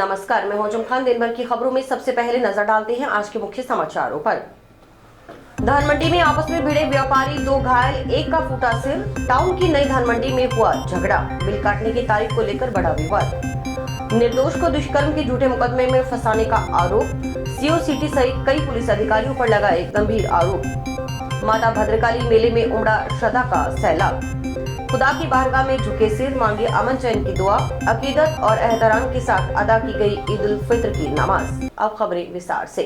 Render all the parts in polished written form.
नमस्कार, मैं मौजूम खान। दिन भर की खबरों में सबसे पहले नजर डालते हैं आज के मुख्य समाचारों पर। धान मंडी में आपस में भिड़े व्यापारी, 2 घायल, 1 का फूटा सिर। टाउन की नई धान मंडी में हुआ झगड़ा, बिल काटने की तारीख को लेकर बड़ा विवाद। निर्दोष को दुष्कर्म के झूठे मुकदमे में फंसाने का आरोप। सीओ सिटी सहित कई पुलिस अधिकारियों पर लगा एक गंभीर आरोप। माता भद्रकाली मेले में उमड़ा श्रद्धा का सैलाब। खुदा की बारगाह में झुके सिर, मांगी अमन चैन की दुआ। अकीदत और एहतराम के साथ अदा की गई ईद उल फित्र की नमाज। अब खबरें विस्तार से।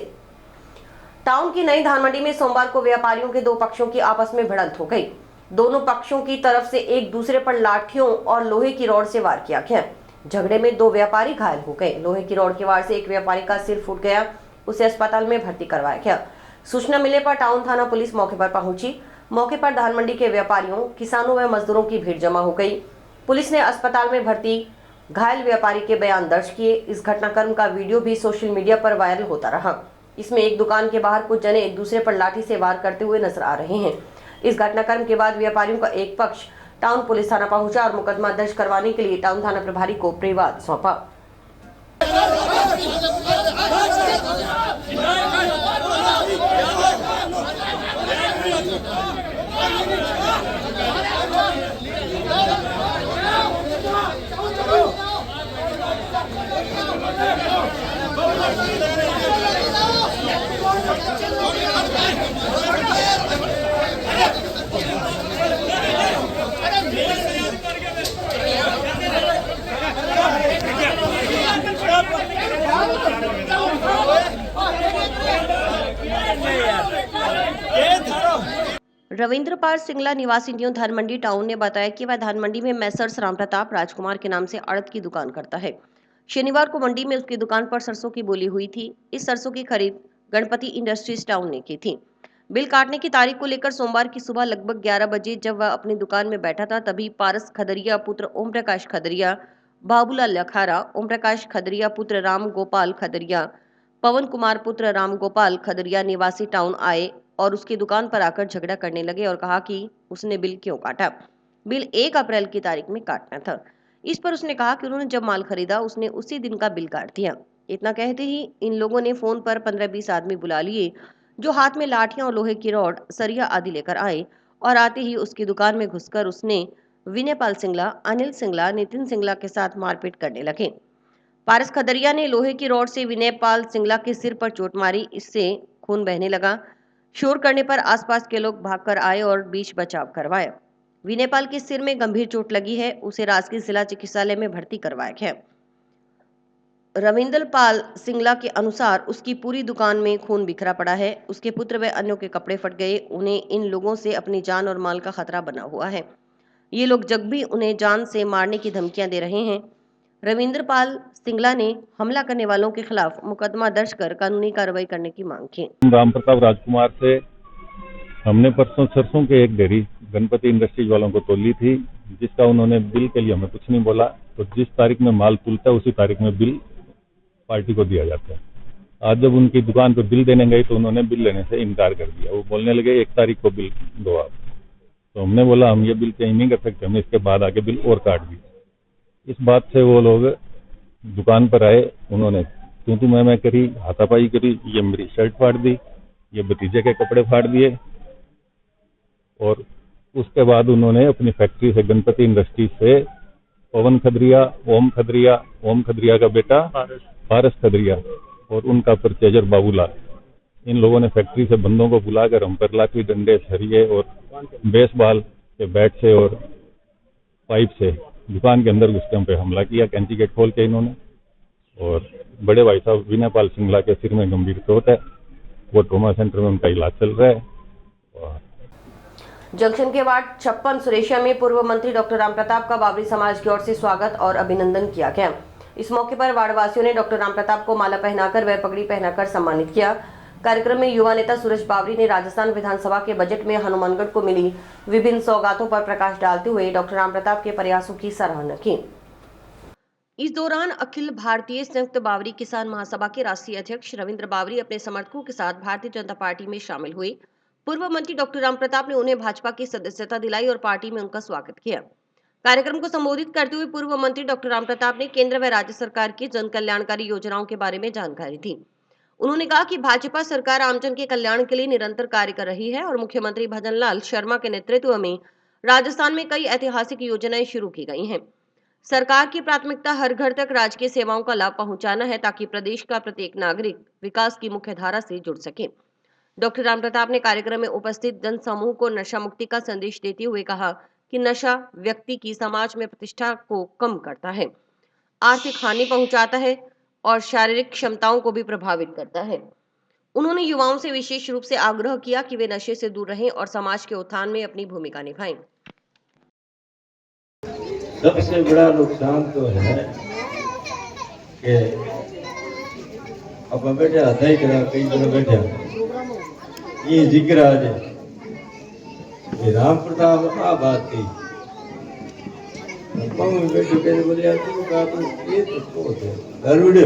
टाउन की नई धान मंडी में सोमवार को व्यापारियों के 2 पक्षों की आपस में भिड़ंत हो गई। दोनों पक्षों की तरफ से एक दूसरे पर लाठियों और लोहे की रॉड से वार किया गया। झगड़े में 2 व्यापारी घायल हो गए। लोहे की रॉड के वार से एक व्यापारी का सिर फूट गया, उसे अस्पताल में भर्ती करवाया गया। सूचना मिलने पर टाउन थाना पुलिस मौके पर पहुंची। मौके पर धान मंडी के व्यापारियों, किसानों व मजदूरों की भीड़ जमा हो गई। पुलिस ने अस्पताल में भर्ती घायल व्यापारी के बयान दर्ज किए। इस घटनाक्रम का वीडियो भी सोशल मीडिया पर वायरल होता रहा। इसमें एक दुकान के बाहर कुछ जने एक दूसरे पर लाठी से वार करते हुए नजर आ रहे हैं। इस घटनाक्रम के बाद व्यापारियों का एक पक्ष टाउन पुलिस थाना पहुंचा और मुकदमा दर्ज करवाने के लिए टाउन थाना प्रभारी को प्रतिवाद सौंपा। रविंद्रपाल सिंगला निवासी न्यू धान मंडी टाउन ने बताया कि वह धान मंडी में मैसर्स राम प्रताप राजकुमार के नाम से आड़त की दुकान करता है। शनिवार को मंडी में उसकी दुकान पर सरसों की बोली हुई थी। इस सरसों की खरीद गणपति इंडस्ट्रीज टाउन ने की थी। बिल काटने की तारीख को लेकर सोमवार की सुबह लगभग 11 बजे जब वह अपनी दुकान में बैठा था, तभी पारस खदरिया पुत्र ओम प्रकाश खदरिया, बाबूलाल लखारा, ओम प्रकाश खदरिया पुत्र राम गोपाल खदरिया, पवन कुमार पुत्र राम गोपाल खदरिया निवासी टाउन आए और उसकी दुकान पर आकर झगड़ा करने लगे और कहा कि उसने बिल क्यों काटा। बिल 1 अप्रैल की तारीख में काटना था। इस पर उसने कहा कि उन्होंने जब माल खरीदा उसने उसी दिन का बिल काट दिया। इतना कहते ही इन लोगों ने फोन पर 15-20 आदमी बुला लिए, जो हाथ में लाठियां और लोहे की रॉड, सरिया आदि लेकर आए और आते ही उसकी दुकान में घुसकर उसने विनयपाल सिंगला, अनिल सिंगला, नितिन सिंगला के साथ मारपीट करने लगे। पारस खदरिया ने लोहे की रॉड से विनयपाल सिंगला के सिर पर चोट मारी, इससे खून बहने लगा। शोर करने पर आसपास के लोग भागकर आए और बीच बचाव करवाया। विनयपाल के सिर में गंभीर चोट लगी है, उसे राजकीय जिला चिकित्सालय में भर्ती करवाया गया। रविंद्रपाल सिंगला के अनुसार उसकी पूरी दुकान में खून बिखरा पड़ा है। उसके पुत्र व अन्यों के कपड़े फट गए। उन्हें इन लोगों से अपनी जान और माल का खतरा बना हुआ है। ये लोग जब भी उन्हें जान से मारने की धमकियां दे रहे हैं। रविंद्रपाल सिंगला ने हमला करने वालों के खिलाफ मुकदमा दर्ज कर कानूनी कार्रवाई करने की मांग की। राम प्रताप राजकुमार से हमने परसों सरसों के एक ढेरी गणपति इंडस्ट्रीज वालों को तोली थी, जिसका उन्होंने बिल के लिए हमें कुछ नहीं बोला। तो जिस तारीख में माल तुलता है उसी तारीख में बिल पार्टी को दिया जाता है। आज जब उनकी दुकान पर बिल देने गए तो उन्होंने बिल लेने से इनकार कर दिया। वो बोलने लगे 1 तारीख को बिल दो आप। तो हमने बोला हम ये बिल चेंज नहीं कर सकते, हमने इसके बाद आके बिल और काट दी। इस बात से वो लोग दुकान पर आए, उन्होंने तू मैं करी, हाथापाई करी, ये मेरी शर्ट फाड़ दी, ये भतीजे के कपड़े फाड़ दिए और उसके बाद उन्होंने अपनी फैक्ट्री से गणपति इंडस्ट्री से पवन खदरिया, ओम खदरिया का बेटा पारस खदरिया और उनका परचेजर बाबूलाल, इन लोगों ने फैक्ट्री से बंदों को बुलाकर हम पर लाठी, डंडे, सरिये और बेसबॉल के बैट से और पाइप से दुकान के अंदर घुसकर हम पे हमला किया, कैंची गेट खोल के इन्होंने। और बड़े भाई साहब विनयपाल सिंगला के सिर में गंभीर चोट है, वो ट्रॉमा सेंटर में उनका इलाज चल रहा है। जंक्शन के वार्ड 56 सुरेशिया में पूर्व मंत्री डॉक्टर राम प्रताप का बाबरी समाज की ओर से स्वागत और अभिनंदन किया गया। इस मौके पर वार्ड वासियों ने डॉक्टर राम प्रताप को माला पहनाकर व पगड़ी पहनाकर सम्मानित किया। कार्यक्रम में युवा नेता सुरेश बावरी ने राजस्थान विधानसभा के बजट में हनुमानगढ़ को मिली विभिन्न सौगातों पर प्रकाश डालते हुए डॉक्टर राम प्रताप के प्रयासों की सराहना की। इस दौरान अखिल भारतीय संयुक्त बावरी किसान महासभा के राष्ट्रीय अध्यक्ष रविंद्र बावरी अपने समर्थकों के साथ भारतीय जनता पार्टी में शामिल हुए। पूर्व मंत्री डॉक्टर राम प्रताप ने उन्हें भाजपा की सदस्यता दिलाई और पार्टी में उनका स्वागत किया। कार्यक्रम को संबोधित करते हुए पूर्व मंत्री डॉक्टर रामप्रताप ने केंद्र व राज्य सरकार की जन कल्याणकारी योजनाओं के बारे में जानकारी दी। उन्होंने कहा कि भाजपा सरकार आमजन के कल्याण के लिए निरंतर कार्य कर रही है और मुख्यमंत्री भजनलाल शर्मा के नेतृत्व में राजस्थान में कई ऐतिहासिक योजनाएं शुरू की गई हैं। सरकार की प्राथमिकता हर घर तक राजकीय सेवाओं का लाभ पहुंचाना है ताकि प्रदेश का प्रत्येक नागरिक विकास की मुख्य धारा से जुड़ सके। डॉक्टर रामप्रताप ने कार्यक्रम में उपस्थित जन समूह को नशा मुक्ति का संदेश देते हुए कहा कि नशा व्यक्ति की समाज में प्रतिष्ठा को कम करता है, आर्थिक हानि पहुंचाता है और शारीरिक क्षमताओं को भी प्रभावित करता है। उन्होंने युवाओं से विशेष रूप से आग्रह किया कि वे नशे से दूर रहें और समाज के उत्थान में अपनी भूमिका निभाएं। सबसे बड़ा नुकसान तो है कि अब बैठे आधा ही करा कई तरह बैठे ये जिक्र आज राम प्रताप आ बात कही बैठे कहते बोले यार तुम कहा तो ये तो गरुड़े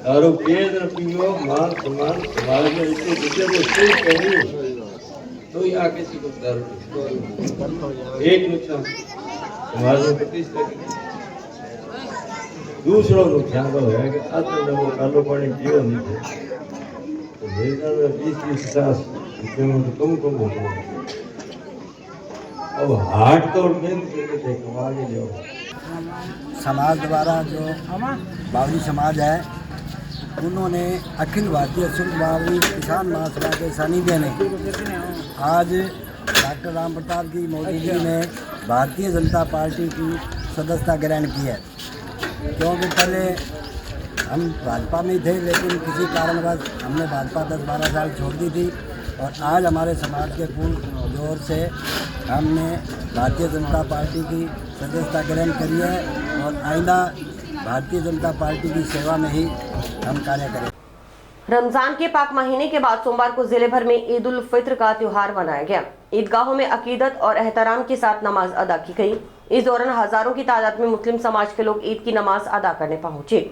दारू पिए पियो मान सम्मान समाज में इसके दूसरे को सिर्फ कहीं तो यहाँ किसी को दारू एक नुकसान समाज में प्रतिष्ठा की दूसरा नुकसान तो है कि आत्म वो कालो पानी पियो नहीं थे तो मेरे में 20-30 सास तो कम होते हैं। अब हार्ट तोड़ के कमा के जाओ। समाज द्वारा जो बावरी समाज है उन्होंने अखिल भारतीय शुल्क बावरी किसान महासभा के सानिध्य में आज डॉक्टर राम प्रताप की मौजूदगी में भारतीय जनता पार्टी की सदस्यता ग्रहण की है। क्योंकि पहले हम भाजपा में थे लेकिन किसी कारणवश हमने भाजपा 10-12 साल छोड़ दी थी और आज हमारे समाज के पूर्ण जोर से हमने भारतीय जनता पार्टी की सदस्यता ग्रहण करी है और आइंदा भारतीय जनता पार्टी की सेवा में ही हम कार्य करें। रमजान के पाक महीने के बाद सोमवार को जिले भर में ईद उल फित्र का त्योहार मनाया गया। ईदगाहों में अकीदत और एहतराम के साथ नमाज अदा की गई। इस दौरान हजारों की तादाद में मुस्लिम समाज के लोग ईद की नमाज अदा करने पहुंचे।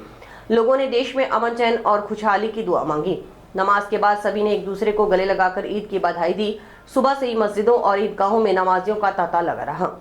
लोगों ने देश में अमन चैन और खुशहाली की दुआ मांगी। नमाज के बाद सभी ने एक दूसरे को गले लगाकर ईद की बधाई दी। सुबह से ही मस्जिदों और ईदगाहों में नमाजियों का तांता लगा रहा।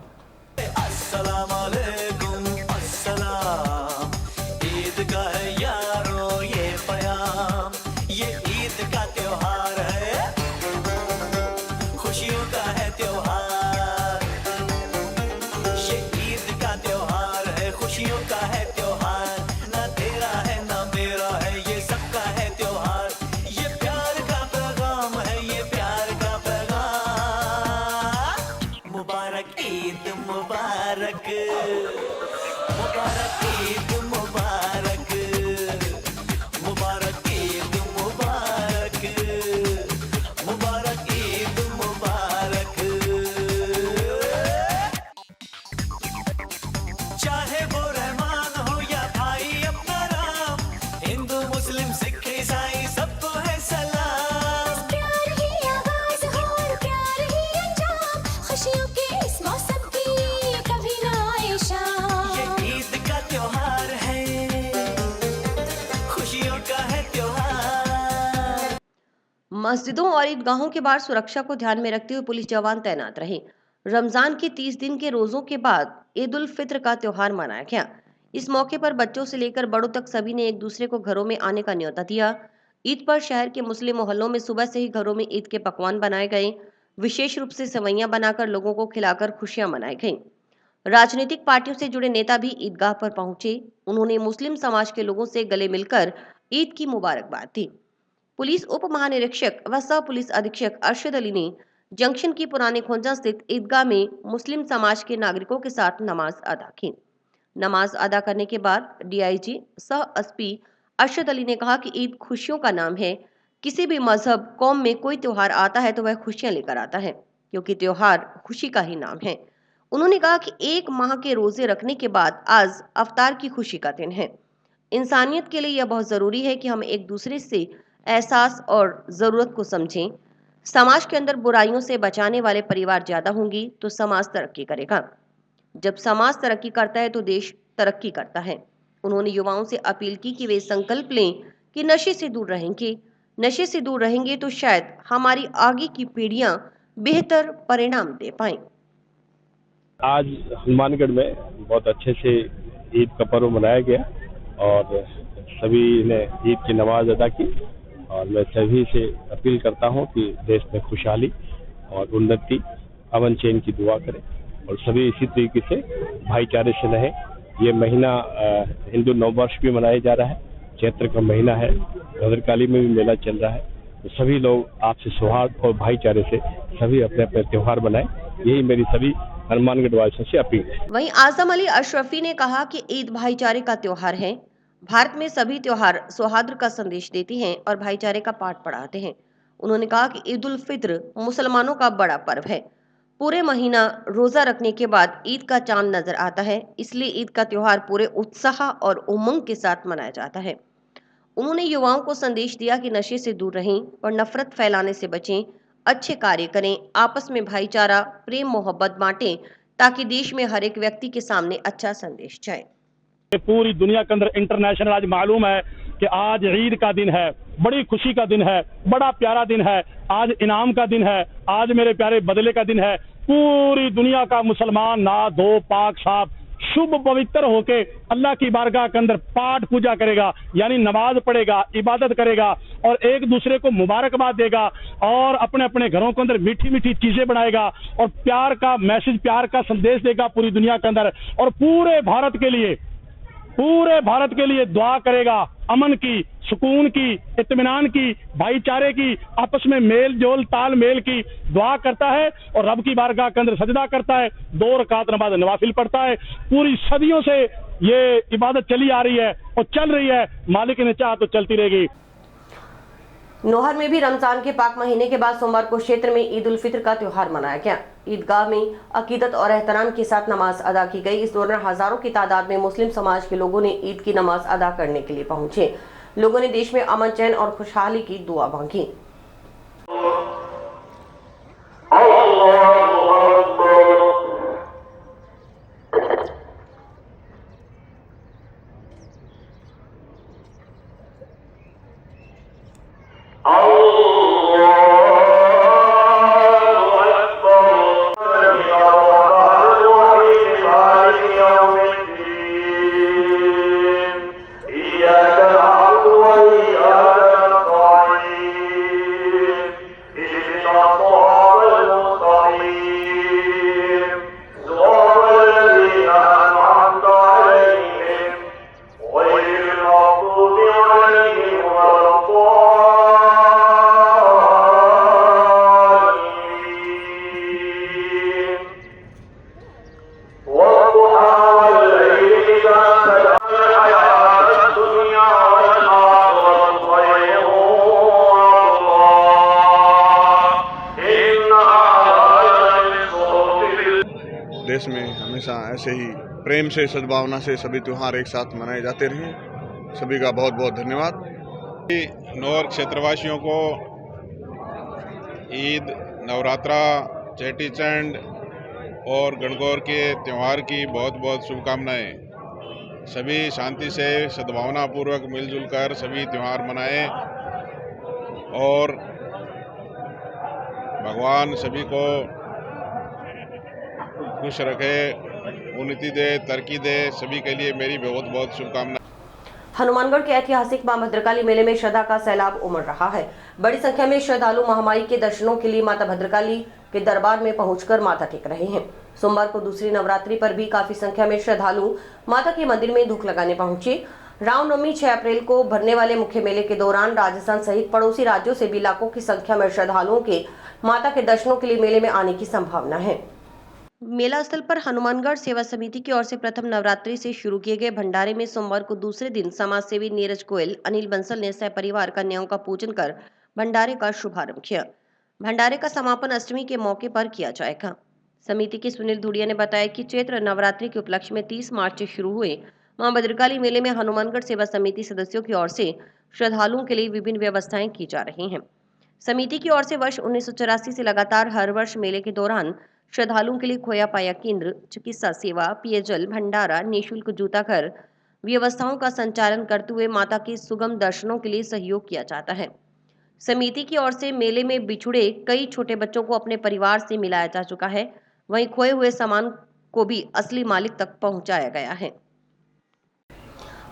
चाहे वो रहमान हो या भाई अपना राम, हिंदू मुस्लिम सिख ईसाई सबको है सलाम। प्यार ही आगाज हो और प्यार ही अंजाम, खुशियों के इस मौसम की कभी ना आए शाम। ये ईद का त्योहार है, खुशियों का है त्योहार। मस्जिदों और ईदगाहों के बाहर सुरक्षा को ध्यान में रखते हुए पुलिस जवान तैनात रहे। रमजान के 30 दिन के रोजों के बाद ईद उल फित्र का त्योहार मनाया गया। इस मौके पर बच्चों से लेकर बड़ों तक सभी ने एक दूसरे को घरों में आने का न्योता दिया। ईद पर शहर के मुस्लिम मोहल्लों में सुबह से ही घरों में ईद के पकवान बनाए गए। विशेष रूप से सेवैयां बनाकर लोगों को खिलाकर खुशियां मनाई गईं। राजनीतिक पार्टियों से जुड़े नेता भी ईदगाह पर पहुंचे। उन्होंने मुस्लिम समाज के लोगों से गले मिलकर ईद की मुबारकबाद दी। पुलिस उप महानिरीक्षक व सह पुलिस अधीक्षक अरशद अली ने जंक्शन की पुरानी खोंजा स्थित ईदगाह में मुस्लिम समाज के नागरिकों के साथ नमाज अदा की। नमाज अदा करने के बाद डीआईजी सह एसपी अरशद अली ने कहा कि ईद खुशियों का नाम है। किसी भी मजहब कौम में कोई त्योहार आता है तो वह खुशियां लेकर आता है, क्योंकि त्योहार खुशी का ही नाम है। उन्होंने कहा कि 1 माह के रोजे रखने के बाद आज अफ्तार की खुशी का दिन है। इंसानियत के लिए यह बहुत जरूरी है कि हम एक दूसरे से एहसास और जरूरत को समझें। समाज के अंदर बुराइयों से बचाने वाले परिवार ज्यादा होंगी तो समाज तरक्की करेगा। जब समाज तरक्की करता है तो देश तरक्की करता है। उन्होंने युवाओं से अपील की कि वे संकल्प लें कि नशे से दूर रहेंगे। नशे से दूर रहेंगे तो शायद हमारी आगे की पीढ़ियां बेहतर परिणाम दे पाएं। आज हनुमानगढ़ में बहुत अच्छे से ईद का पर्व मनाया गया और सभी ने ईद की नमाज अदा की और मैं सभी से अपील करता हूं कि देश में खुशहाली और उन्नति, अमन चैन की दुआ करें और सभी इसी तरीके से भाईचारे से रहें। ये महीना हिंदू नववर्ष भी मनाया जा रहा है, चैत्र का महीना है, भद्रकाली में भी मेला चल रहा है, तो सभी लोग आपसी सौहार्द और भाईचारे से सभी अपने अपने त्योहार बनाएं, यही मेरी सभी हनुमानगढ़ वासियों से अपील है। वहीं आजम अली अशरफी ने कहा कि ईद भाईचारे का त्योहार है। भारत में सभी त्योहार सौहार्द का संदेश देते हैं और भाईचारे का पाठ पढ़ाते हैं। उन्होंने कहा कि ईद उल फित्र मुसलमानों का बड़ा पर्व है। पूरे महीना रोजा रखने के बाद ईद का चांद नजर आता है, इसलिए ईद का त्योहार पूरे उत्साह और उमंग के साथ मनाया जाता है। उन्होंने युवाओं को संदेश दिया कि नशे से दूर रहें और नफरत फैलाने से बचें, अच्छे कार्य करें, आपस में भाईचारा, प्रेम मोहब्बत बांटें, ताकि देश में हर एक व्यक्ति के सामने अच्छा संदेश जाए। पूरी दुनिया के अंदर इंटरनेशनल आज मालूम है कि आज ईद का दिन है, बड़ी खुशी का दिन है, बड़ा प्यारा दिन है, आज इनाम का दिन है, आज मेरे प्यारे बदले का दिन है। पूरी दुनिया का मुसलमान ना धो पाक साफ शुभ पवित्र होके अल्लाह की बारगाह के अंदर पाठ पूजा करेगा, यानी नमाज पढ़ेगा, इबादत करेगा और एक दूसरे को मुबारकबाद देगा और अपने अपने घरों के अंदर मीठी मीठी चीजें बनाएगा और प्यार का मैसेज, प्यार का संदेश देगा पूरी दुनिया के अंदर और पूरे भारत के लिए दुआ करेगा, अमन की, सुकून की, इत्मीनान की, भाईचारे की, आपस में मेल जोल तालमेल की दुआ करता है और रब की बारगाह के अंदर सजदा करता है, 2 रकात नमाज नवाफिल पढ़ता है। पूरी सदियों से ये इबादत चली आ रही है और चल रही है, मालिक ने चाहा तो चलती रहेगी। नौहर में भी रमजान के पाक महीने के बाद सोमवार को क्षेत्र में ईद उल फित्र का त्योहार मनाया गया। ईदगाह में अकीदत और एहतराम के साथ नमाज अदा की गई। इस दौरान हजारों की तादाद में मुस्लिम समाज के लोगों ने ईद की नमाज अदा करने के लिए पहुंचे। लोगों ने देश में अमन चैन और खुशहाली की दुआ मांगी। देश में हमेशा ऐसे ही प्रेम से, सद्भावना से सभी त्यौहार एक साथ मनाए जाते रहे। सभी का बहुत बहुत धन्यवाद। नौर क्षेत्रवासियों को ईद, नवरात्रा, चेटी चंड और गणगौर के त्यौहार की बहुत बहुत शुभकामनाएं। सभी शांति से, सद्भावना पूर्वक मिलजुल कर सभी त्यौहार मनाएं और भगवान सभी को खुश रखे, उन्नति दे, तरक्की दे। सभी के लिए मेरी बहुत बहुत शुभकामनाएं। हनुमानगढ़ के ऐतिहासिक मां भद्रकाली मेले में श्रद्धा का सैलाब उमड़ रहा है। बड़ी संख्या में श्रद्धालु महामाई के दर्शनों के लिए माता भद्रकाली के दरबार में पहुंचकर माथा टेक रहे हैं। सोमवार को दूसरी नवरात्रि पर भी काफी संख्या में श्रद्धालु माता के मंदिर में धूप लगाने पहुंचे। रामनवमी 6 अप्रैल को भरने वाले मुख्य मेले के दौरान राजस्थान सहित पड़ोसी राज्यों से भी लाखों की संख्या में श्रद्धालुओं के माता के दर्शनों के लिए मेले में आने की संभावना है। मेला स्थल पर हनुमानगढ़ सेवा समिति की ओर से प्रथम नवरात्रि से शुरू किए गए भंडारे में सोमवार को दूसरे दिन समाज सेवी नीरज गोयल, अनिल बंसल ने सहपरिवार कन्याओं का पूजन कर भंडारे का शुभारंभ किया। भंडारे का समापन अष्टमी के मौके पर किया जाएगा। समिति के सुनील धुड़िया ने बताया कि चैत्र नवरात्रि के उपलक्ष्य में 30 मार्च से शुरू हुए मां भद्रकाली मेले में हनुमानगढ़ सेवा समिति सदस्यों की ओर से श्रद्धालुओं के लिए विभिन्न व्यवस्थाएं की जा रही हैं। समिति की ओर से वर्ष 1984 से लगातार हर वर्ष मेले के दौरान श्रद्धालुओं के लिए खोया पाया केंद्र, चिकित्सा सेवा, पेयजल भंडारा, निःशुल्क जूता घर व्यवस्थाओं का संचालन करते हुए माता के सुगम दर्शनों के लिए सहयोग किया जाता है। समिति की ओर से मेले में बिछुड़े कई छोटे बच्चों को अपने परिवार से मिलाया जा चुका है। वहीं खोए हुए सामान को भी असली मालिक तक पहुंचाया गया है।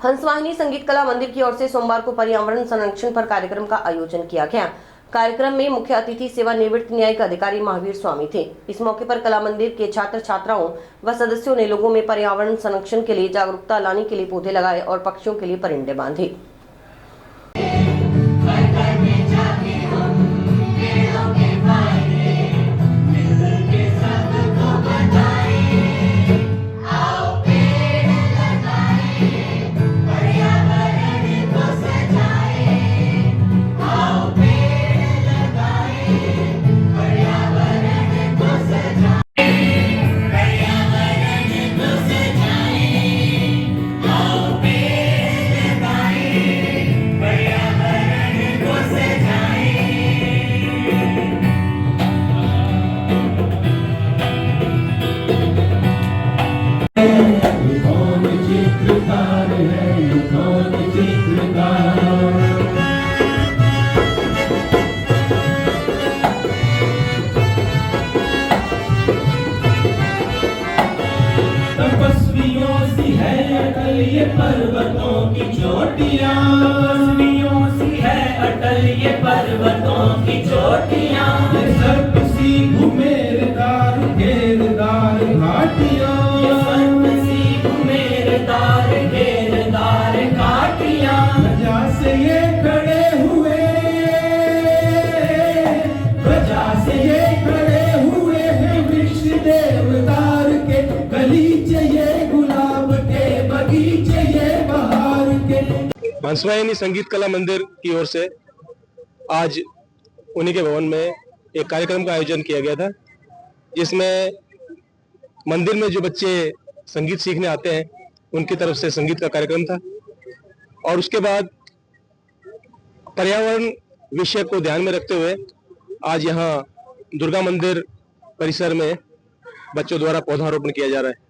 हंसवाहिनी संगीत कला मंदिर की ओर से सोमवार को पर्यावरण संरक्षण पर कार्यक्रम का आयोजन किया गया। कार्यक्रम में मुख्य अतिथि सेवानिवृत्त न्यायिक अधिकारी महावीर स्वामी थे। इस मौके पर कला मंदिर के छात्र छात्राओं व सदस्यों ने लोगों में पर्यावरण संरक्षण के लिए जागरूकता लाने के लिए पौधे लगाए और पक्षियों के लिए परिंदे बांधे। तपस्वियों सी है अटल ये पर्वतों की चोटियां, तपस्वियों सी है अटल ये पर्वतों की चोटियां, ये सर्प सी घुमेरदार घेरदार घाटियां, ये सर्प सी घुमेरदार घेरदार घाटियां, प्रजा से ये खड़े हुए, प्रजा से ये खड़े हुए हैं वृक्ष देवदार के, गलीचे ये गुलाब के, बगीचे ये बहार के। हंसवाहिनी संगीत कला मंदिर की ओर से आज उन्हीं के भवन में एक कार्यक्रम का आयोजन किया गया था, जिसमें मंदिर में जो बच्चे संगीत सीखने आते हैं उनकी तरफ से संगीत का कार्यक्रम था। और उसके बाद पर्यावरण विषय को ध्यान में रखते हुए आज यहाँ दुर्गा मंदिर परिसर में बच्चों द्वारा पौधारोपण किया जा रहा है।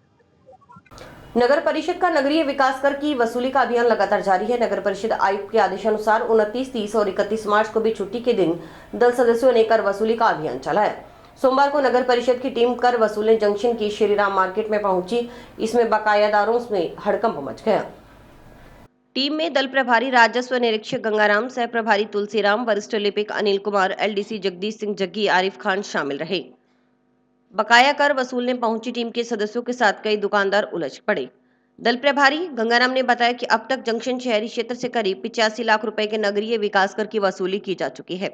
नगर परिषद का नगरीय विकास कर की वसूली का अभियान लगातार जारी है। नगर परिषद आयुक्त के आदेशानुसार 29, 30 और 31 मार्च को भी छुट्टी के दिन दल सदस्यों ने कर वसूली का अभियान चलाया। सोमवार को नगर परिषद की टीम कर वसूलने जंक्शन की श्रीराम मार्केट में पहुंची। इसमें बकायादारों में हड़कंप मच गया। टीम में दल प्रभारी राजस्व निरीक्षक गंगाराम, सह प्रभारी तुलसीराम, वरिष्ठ लिपिक अनिल कुमार, एलडीसी जगदीश सिंह जग्गी, आरिफ खान शामिल रहे। बकाया कर वसूलने पहुंची टीम के सदस्यों के साथ कई दुकानदार उलझ पड़े। दल प्रभारी गंगाराम ने बताया कि अब तक जंक्शन शहरी क्षेत्र से करीब 85 लाख रुपए के नगरीय विकास कर की वसूली की जा चुकी है।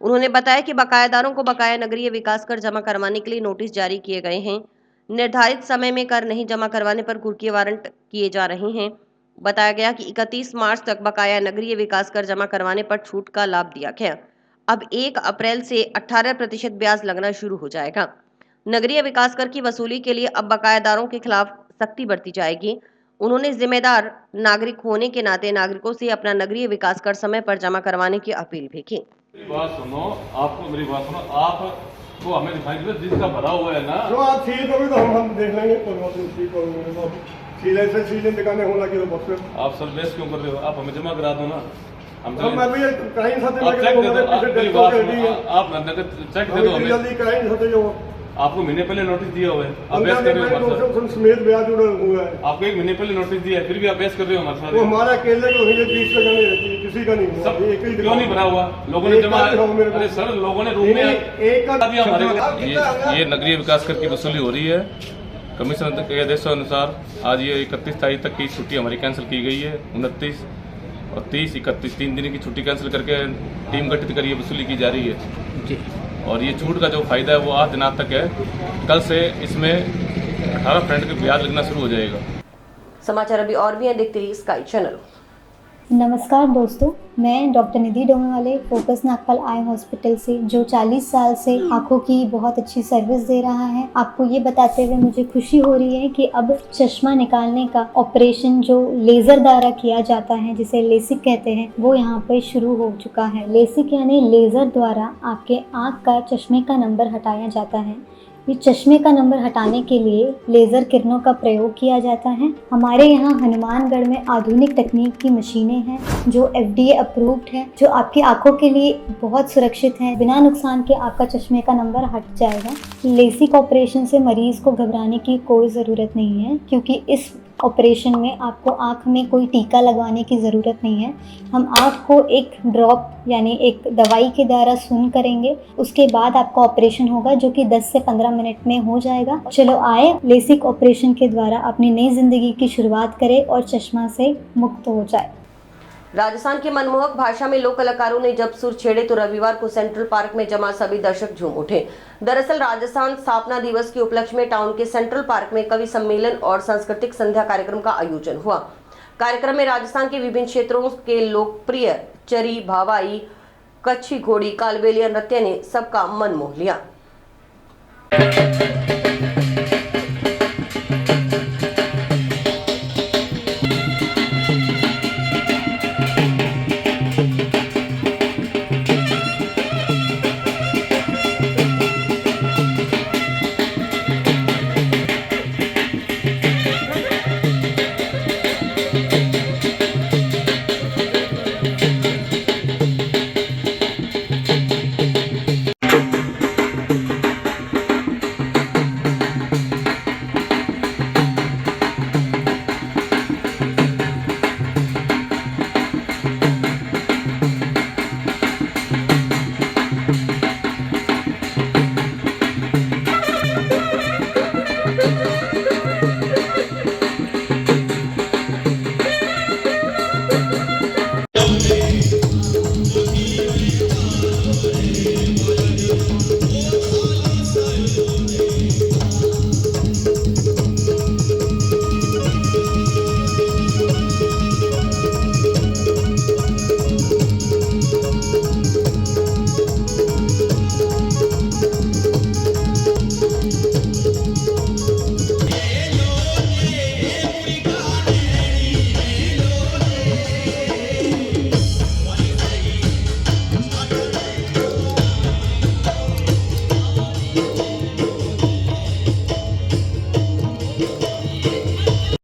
उन्होंने बताया कि बकायादारों को बकाया नगरीय विकास कर जमा करवाने के लिए नोटिस जारी किए गए हैं। निर्धारित समय में कर नहीं जमा करवाने पर कुर्की वारंट किए जा रहे हैं। बताया गया कि 31 मार्च तक बकाया नगरीय विकास कर जमा करवाने पर छूट का लाभ दिया गया। अब 1 अप्रैल से 18% ब्याज लगना शुरू हो जाएगा। नगरीय विकास कर की वसूली के लिए अब बकायादारों के खिलाफ सख्ती बरती जाएगी। उन्होंने जिम्मेदार नागरिक होने के नाते नागरिकों से अपना नगरीय विकास कर समय पर जमा करवाने की अपील भी की। बात सुनो, आपको मेरी बात सुनो, आप तो हमें दिखाई दे जिसका भरा हुआ है ना, जो आप सील करोगे तो हम देख लेंगे। कोई बात नहीं, सील करोगे तो सीले से सीले दिखाने हो लगी तो बस। आप सर बेस क्यों कर रहे हो? आप हमें जमा करा दो ना। हम तो मैं भी क्राइम साथ आप चेक दे दो, आप नगद चेक दे दो हमें। जल्दी क्राइम साथ जो आपको महीने पहले नोटिस दिया हुआ है, आप बेस कर रहे हो हमारे साथ। समेत ब्याज जुड़ा हुआ है। आपको 1 महीने पहले नोटिस दिया है, फिर भी आप बेस कर रहे हो हमारे साथ। वो हमारा अकेले को ही 20 का नहीं रहती, किसी का नहीं। सब क्यों नहीं भरा हुआ? लोगों ने जमा, अरे सर लोगों ने रूम में एक का दिया हमारे। ये नगरीय विकास कर की वसूली हो रही है। कमिश्नर के आदेशानुसार आज ये 31 तारीख तक की छुट्टी हमारी कैंसिल की गई है। 29 और 30, 31 3 दिन की छुट्टी कैंसिल करके टीम गठित कर ये वसूली की जा रही है जी। और ये छूट का जो फायदा है वो 8 दिनों तक है। कल से इसमें 18% का ब्याज लगना शुरू हो जाएगा। समाचार अभी और भी हैं, देखते रहिए स्काई चैनल। नमस्कार दोस्तों, मैं डॉक्टर निधि डोमेवाले फोकस नागपाल आई हॉस्पिटल से, जो 40 साल से आँखों की बहुत अच्छी सर्विस दे रहा है। आपको ये बताते हुए मुझे खुशी हो रही है कि अब चश्मा निकालने का ऑपरेशन जो लेज़र द्वारा किया जाता है, जिसे लेसिक कहते हैं, वो यहाँ पर शुरू हो चुका है। लेसिक यानी लेज़र द्वारा आपके आँख का चश्मे का नंबर हटाया जाता है। ये चश्मे का नंबर हटाने के लिए लेज़र किरणों का प्रयोग किया जाता है। हमारे यहाँ हनुमानगढ़ में आधुनिक तकनीक की मशीनें हैं जो FDA अप्रूव्ड है, जो आपकी आंखों के लिए बहुत सुरक्षित है। बिना नुकसान के आपका चश्मे का नंबर हट जाएगा। लेसिक ऑपरेशन से मरीज को घबराने की कोई ज़रूरत नहीं है, क्योंकि इस ऑपरेशन में आपको आँख में कोई टीका लगवाने की ज़रूरत नहीं है। हम आँख को एक ड्रॉप यानी एक दवाई के द्वारा सून करेंगे, उसके बाद आपका ऑपरेशन होगा जो कि 10 से 15 मिनट में हो जाएगा। चलो आए लेसिक ऑपरेशन के द्वारा अपनी नई ज़िंदगी की शुरुआत करें और चश्मा से मुक्त हो जाए। राजस्थान की मनमोहक भाषा में लोक कलाकारों ने जब सुर छेड़े तो रविवार को सेंट्रल पार्क में जमा सभी दर्शक झूम उठे। दरअसल राजस्थान स्थापना दिवस के उपलक्ष्य में टाउन के सेंट्रल पार्क में कवि सम्मेलन और सांस्कृतिक संध्या कार्यक्रम का आयोजन हुआ। कार्यक्रम में राजस्थान के विभिन्न क्षेत्रों के लोकप्रिय चरी, भावाई, कच्छी घोड़ी, कालबेलिया नृत्य ने सबका मन मोह लिया।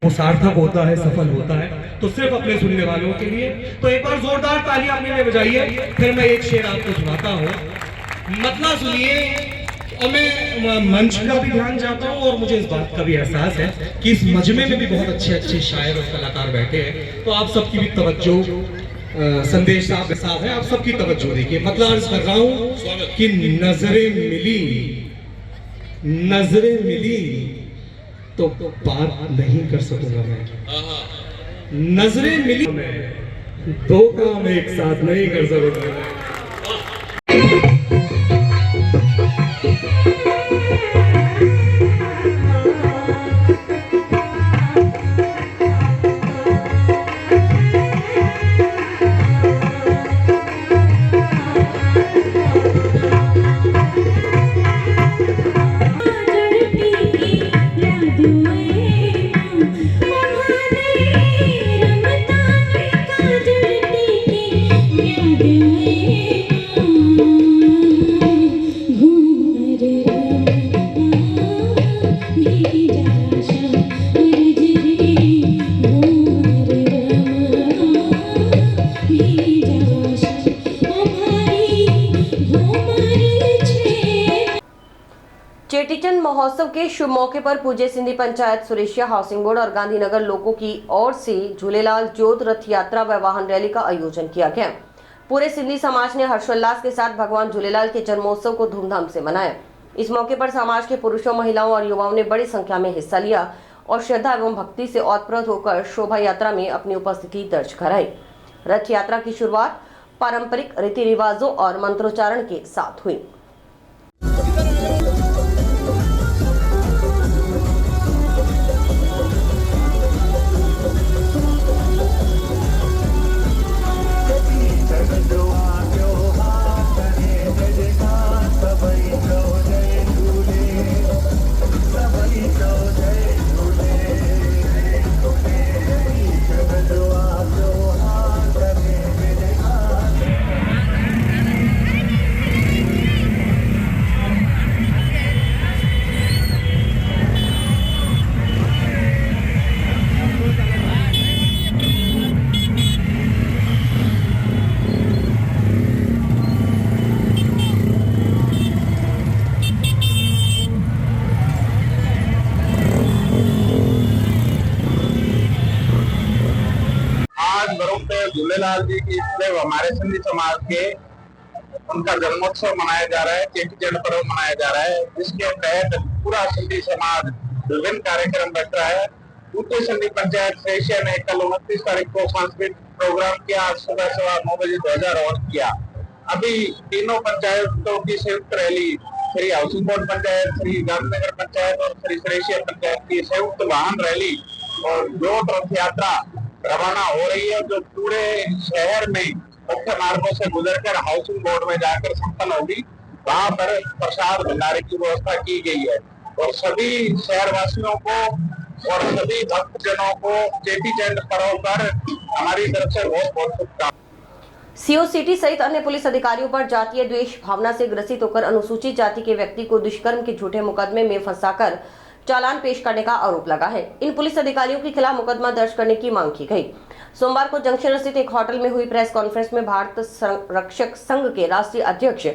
सार्थक होता है, सफल होता है, तो सिर्फ अपने सुनने वालों के लिए। तो एक बार जोरदार ताली अपने लिए बजाइए। फिर मैं एक शेर आपको सुनाता हूँ, मतलब सुनिए। और मैं मंच का भी ध्यान जाता हूँ और मुझे इस बात का भी एहसास है कि इस मजमे में भी बहुत अच्छे अच्छे शायर और कलाकार बैठे हैं। तो आप सबकी भी तवज्जो, संदेश साफ है, आप सबकी तवज्जो देखिए। मतलब अर्ज कर रहा हूँ कि नजरें मिली तो बात नहीं कर सकूंगा मैं। नजरें मिली दो काम एक साथ नहीं कर सकूंगा। चेटीचंद महोत्सव के शुभ मौके पर पूज्य सिंधी पंचायत, सुरेशिया हाउसिंग बोर्ड और गांधीनगर लोगों की ओर से झूलेलाल जोत रथ यात्रा व वाहन रैली का आयोजन किया गया। पूरे सिंधी समाज ने हर्षोल्लास के साथ भगवान झूलेलाल के जन्मोत्सव को धूमधाम से मनाया। इस मौके पर समाज के पुरुषों, महिलाओं और युवाओं ने बड़ी संख्या में हिस्सा लिया और श्रद्धा एवं भक्ति से ओतप्रोत होकर शोभा यात्रा में अपनी उपस्थिति दर्ज कराई। रथ यात्रा की शुरुआत पारंपरिक रीति रिवाजों और मंत्रोच्चारण के साथ हुई। झूलेलाल जी की इसलिए हमारे सिंधी समाज के उनका जन्मोत्सव मनाया जा रहा है, चेटीचंड पर्व मनाया जा रहा है, जिसके तहत पूरा सिंधी समाज विभिन्न कार्यक्रम रख रहा है। ऊटी सिंधी पंचायत श्रेष्ठिया ने कल 29 तारीख को सांस्कृतिक प्रोग्राम किया, सुबह 9:15 बजे ध्वजारोहण किया। अभी तीनों पंचायतों की संयुक्त rally, Shri housing board panchayat, Shri Gandhinagar panchayat और श्री श्रेष्ठिया पंचायत की संयुक्त वाहन रैली और जोत रथ यात्रा रवाना हो रही है, जो पूरे शहर में मुख्य मार्गों से गुजरकर हाउसिंग बोर्ड में जाकर संपन्न होगी। वहां पर प्रसाद भंडारे की व्यवस्था की गई है और सभी शहरवासियों को और सभी भक्तजनों को चेटीचंड पर्व पर हमारी तरफ से बहुत बहुत शुभकामनाएं। सीओ सिटी सहित अन्य पुलिस अधिकारियों पर जातीय द्वेष भावना से ग्रसित होकर अनुसूचित जाति के व्यक्ति को दुष्कर्म के झूठे मुकदमे में फंसाकर चालान पेश करने का आरोप लगा है। इन पुलिस अधिकारियों के खिलाफ मुकदमा दर्ज करने की मांग की गई। सोमवार को जंक्शन स्थित एक होटल में हुई प्रेस कॉन्फ्रेंस में भारत संरक्षक संघ के राष्ट्रीय अध्यक्ष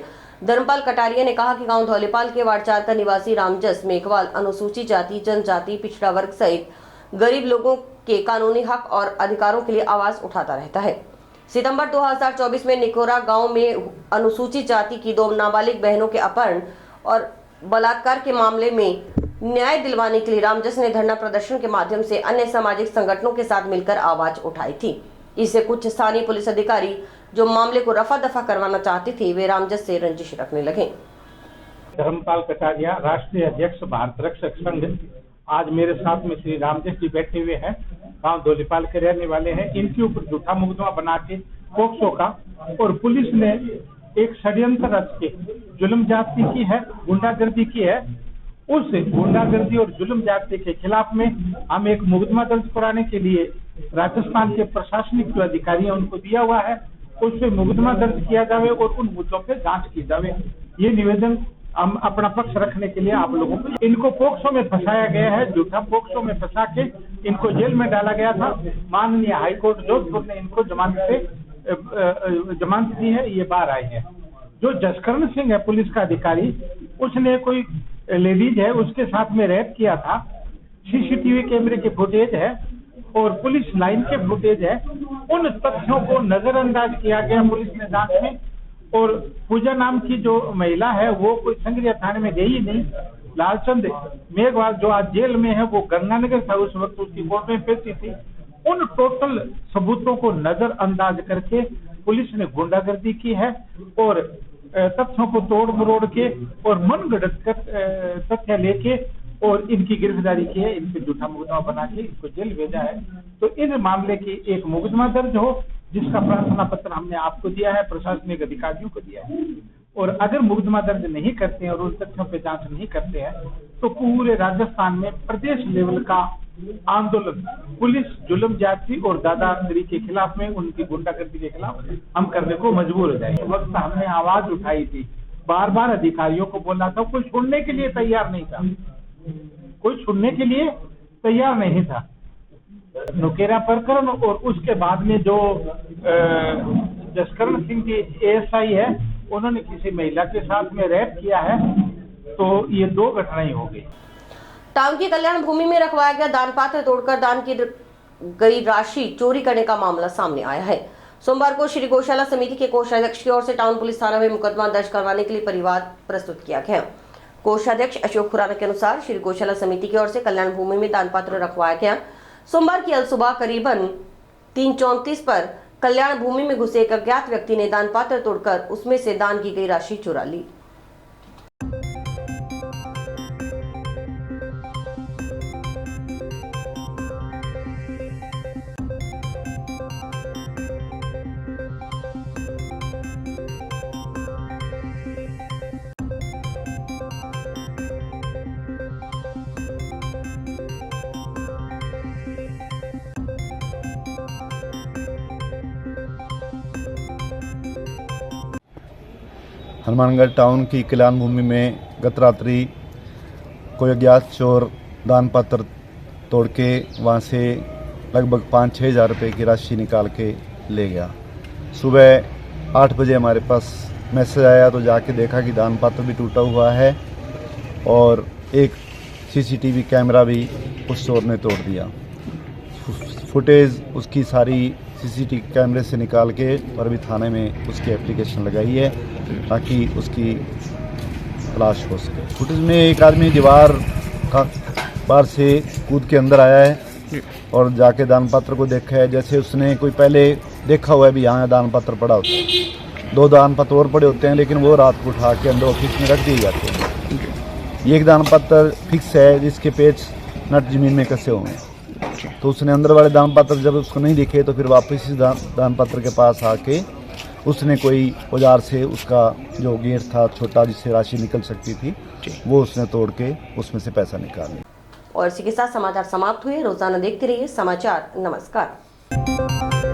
धर्मपाल कटारिया ने कहा कि गांव धौलीपाल के वार्ड 4 का निवासी रामजस मेघवाल अनुसूचित जाति, जनजाति, पिछड़ा वर्ग सहित गरीब लोगों के कानूनी हक और अधिकारों के लिए आवाज उठाता रहता है। सितंबर 2024 में निकोरा गांव में अनुसूचित जाति की 2 नाबालिग बहनों के अपहरण और बलात्कार के मामले में न्याय दिलवाने के लिए रामजस ने धरना प्रदर्शन के माध्यम से अन्य सामाजिक संगठनों के साथ मिलकर आवाज उठाई थी। इससे कुछ स्थानीय पुलिस अधिकारी जो मामले को रफा दफा करवाना चाहते थे, वे रामजस से रंजिश रखने लगे। धर्मपाल कटारिया, राष्ट्रीय अध्यक्ष भारत रक्षक संघ, आज मेरे साथ में श्री रामजस जी बैठे हुए हैं, गांव धौलीपाल के रहने वाले हैं। इनके ऊपर झूठा मुकदमा बना के पोक्सो का और पुलिस ने एक षड्यंत्र रच के जुल्म जाति की है, गुंडागर्दी की है। उस गुंडागर्दी और जुल्म जाति के खिलाफ में हम एक मुकदमा दर्ज कराने के लिए राजस्थान के प्रशासनिक जो अधिकारी हैं उनको दिया हुआ है, उस पे मुकदमा दर्ज किया जावे और उन मुद्दों पे जांच की जावे। ये निवेदन हम अपना पक्ष रखने के लिए आप लोगों को, इनको पोक्सो में फंसाया गया है, झूठा पोक्सो में फंसा के इनको जेल में डाला गया था। माननीय हाईकोर्ट जोधपुर ने इनको जमानत दी है, ये बाहर आए हैं। जो जसकरण सिंह है पुलिस का अधिकारी, उसने कोई लेडीज है उसके साथ में रेप किया था। सीसीटीवी कैमरे के फुटेज है और पुलिस लाइन के फुटेज है। उन तथ्यों को नजरअंदाज किया गया पुलिस ने जांच में। और पूजा नाम की जो महिला है वो कोई संग्रिया थाने में गई ही नहीं। लालचंद मेघवाल जो आज जेल में है वो गंगानगर था, उस वक्त उसकी कोर्ट में पेशी थी। उन टोटल सबूतों को नजरअंदाज करके पुलिस ने गुंडागर्दी की है और तथ्यों को तोड़ मरोड़ के और मनगढ़ंत तथ्य लेके और इनकी गिरफ्तारी की है, इन पे झूठा मुकदमा बना के इसको जेल भेजा है। तो इन मामले की एक मुकदमा दर्ज हो, जिसका प्रार्थना पत्र हमने आपको दिया है, प्रशासनिक अधिकारियों को दिया है। और अगर मुकदमा दर्ज नहीं करते हैं और उन तथ्यों पे जांच नहीं करते हैं तो पूरे राजस्थान में प्रदेश लेवल का आंदोलन पुलिस जुल्म जाति और दादागिरी के खिलाफ में, उनकी गुंडागर्दी के खिलाफ हम करने को मजबूर हो जाएंगे। वक्त हमने आवाज उठाई थी, बार बार अधिकारियों को बोला था, कोई सुनने के लिए तैयार नहीं था, कोई सुनने के लिए तैयार नहीं था। नुकेरा प्रकरण और उसके बाद में जो जसकरण सिंह की एएसआई है, उन्होंने किसी महिला के साथ में रेप किया है, तो ये 2 घटनाएं हो गई। टाउन की कल्याण भूमि में रखवाया गया दान पात्र तोड़कर दान की गई राशि चोरी करने का मामला सामने आया है। सोमवार को श्री गौशाला समिति के कोषाध्यक्ष की ओर से टाउन पुलिस थाना में मुकदमा दर्ज करवाने के लिए परिवाद प्रस्तुत किया गया। कोषाध्यक्ष अशोक खुराना के अनुसार श्री गौशाला समिति की ओर से कल्याण भूमि में दान पात्र रखवाया गया। सोमवार की अलसुबह करीबन 3:34 पर कल्याण भूमि में घुसे एक अज्ञात व्यक्ति ने दान पात्र तोड़कर उसमें से दान की गई राशि चुरा ली। हनुमानगढ़ टाउन की कल्याण भूमि में गत रात्रि कोई अज्ञात चोर दान पत्र तोड़ के वहाँ से लगभग 5-6 हज़ार रुपये की राशि निकाल के ले गया। सुबह 8 बजे हमारे पास मैसेज आया तो जाके देखा कि दान पत्र भी टूटा हुआ है और एक सीसीटीवी कैमरा भी उस चोर ने तोड़ दिया। फुटेज उसकी सारी सीसीटीवी कैमरे से निकाल के और भी थाने में उसकी एप्लीकेशन लगाई है ताकि उसकी तलाश हो सके। फुटेज में एक आदमी दीवार का बाहर से कूद के अंदर आया है और जाके दान पात्र को देखा है, जैसे उसने कोई पहले देखा हुआ है भी यहाँ दान पत्र पड़ा होता है। 2 दान पत्र और पड़े होते हैं लेकिन वो रात को उठा के अंदर ऑफिस में रख दिए जाते हैं। ये एक दान पत्र फिक्स है जिसके पेज नट जमीन में कसे हुए हैं, तो उसने अंदर वाले दान पत्र जब उसको नहीं दिखे तो फिर वापस इस दान पत्र के पास आके उसने कोई औजार से उसका जो गेट था छोटा जिससे राशि निकल सकती थी वो उसने तोड़ के उसमें से पैसा निकाल लिया। और इसी के साथ समाचार समाप्त हुए। रोजाना देखते रहिए समाचार। नमस्कार।